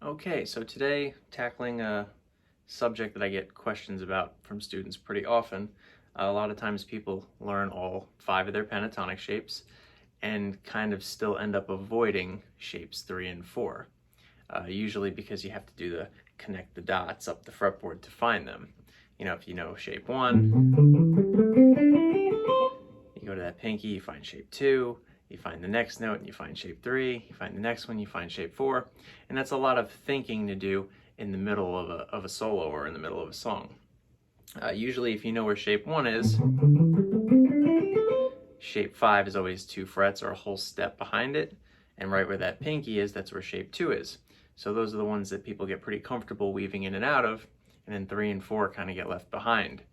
Okay, so today tackling a subject that I get questions about from students pretty often. A lot of times people learn all 5 of their pentatonic shapes and kind of still end up avoiding shapes 3 and 4, usually because you have to do the connect the dots up the fretboard to find them. You know, if you know shape 1, you go to that pinky, you find shape 2, you find the next note and you find shape 3, you find the next one, you find shape 4, and that's a lot of thinking to do in the middle of a solo or in the middle of a song. Usually if you know where shape 1 is, shape 5 is always 2 frets or a whole step behind it, and right where that pinky is, that's where shape 2 is. So those are the ones that people get pretty comfortable weaving in and out of, and then 3 and 4 kind of get left behind.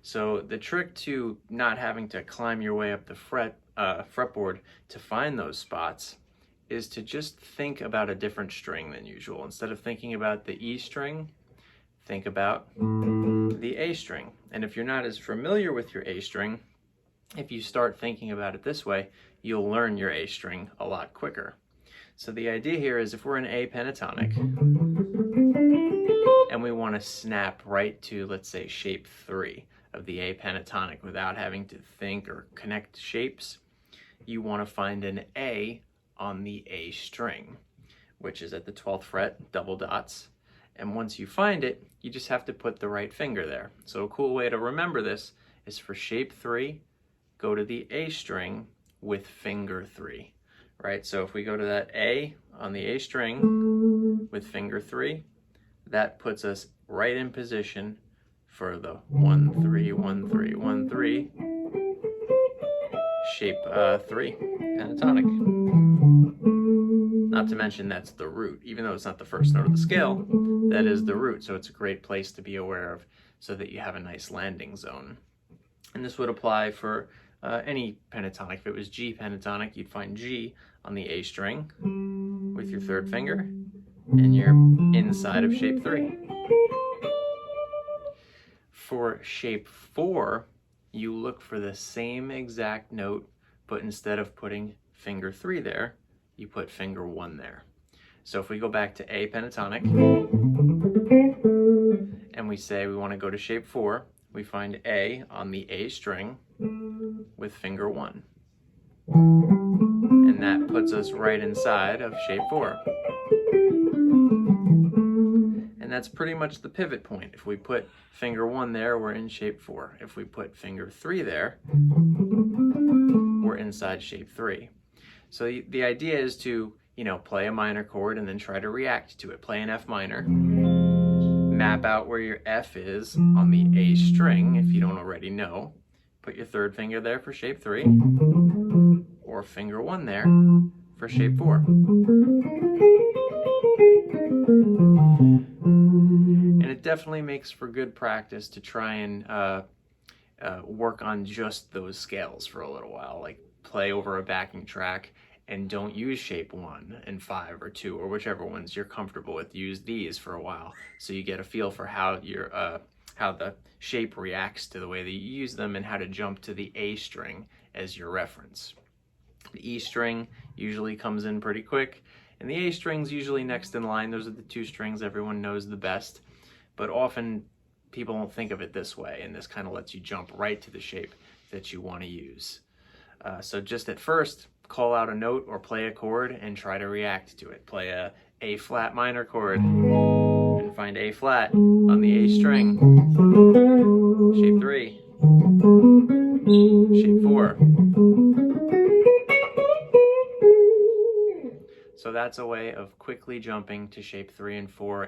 So the trick to not having to climb your way up the fretboard to find those spots is to just think about a different string than usual. Instead of thinking about the E string, think about the A string. And if you're not as familiar with your A string, if you start thinking about it this way, you'll learn your A string a lot quicker. So the idea here is if we're in A pentatonic and we want to snap right to, let's say, shape 3 of the A pentatonic without having to think or connect shapes, you want to find an A on the A string, which is at the 12th fret, double dots. And once you find it, you just have to put the right finger there. So a cool way to remember this is for shape 3, go to the A string with finger 3, right? So if we go to that A on the A string with finger 3, that puts us right in position for the 1 3 1 3 1 3 shape 3 pentatonic. Not to mention that's the root. Even though it's not the first note of the scale, that is the root. So it's a great place to be aware of so that you have a nice landing zone. And this would apply for any pentatonic. If it was G pentatonic, you'd find G on the A string with your 3rd finger, and you're inside of shape 3. For shape 4, you look for the same exact note, but instead of putting finger 3 there, you put finger 1 there. So if we go back to A pentatonic, and we say we want to go to shape 4, we find A on the A string with finger 1. And that puts us right inside of shape 4. And that's pretty much the pivot point. If we put finger 1 there, we're in shape 4. If we put finger 3 there, we're inside shape 3. So the idea is to, play a minor chord and then try to react to it. Play an F minor, map out where your F is on the A string if you don't already know. Put your 3rd finger there for shape 3, or finger 1 there for shape 4. And it definitely makes for good practice to try and work on just those scales for a little while, like play over a backing track and don't use shape 1 and 5 or 2 or whichever ones you're comfortable with. Use these for a while so you get a feel for how how the shape reacts to the way that you use them and how to jump to the A string as your reference. The E string usually comes in pretty quick, and the A string's usually next in line. Those are the 2 strings everyone knows the best, but often people don't think of it this way, and this kind of lets you jump right to the shape that you want to use. So just at first, call out a note or play a chord and try to react to it. Play a A flat minor chord and find A flat on the A string, shape 3, shape 4. So that's a way of quickly jumping to shape 3 and 4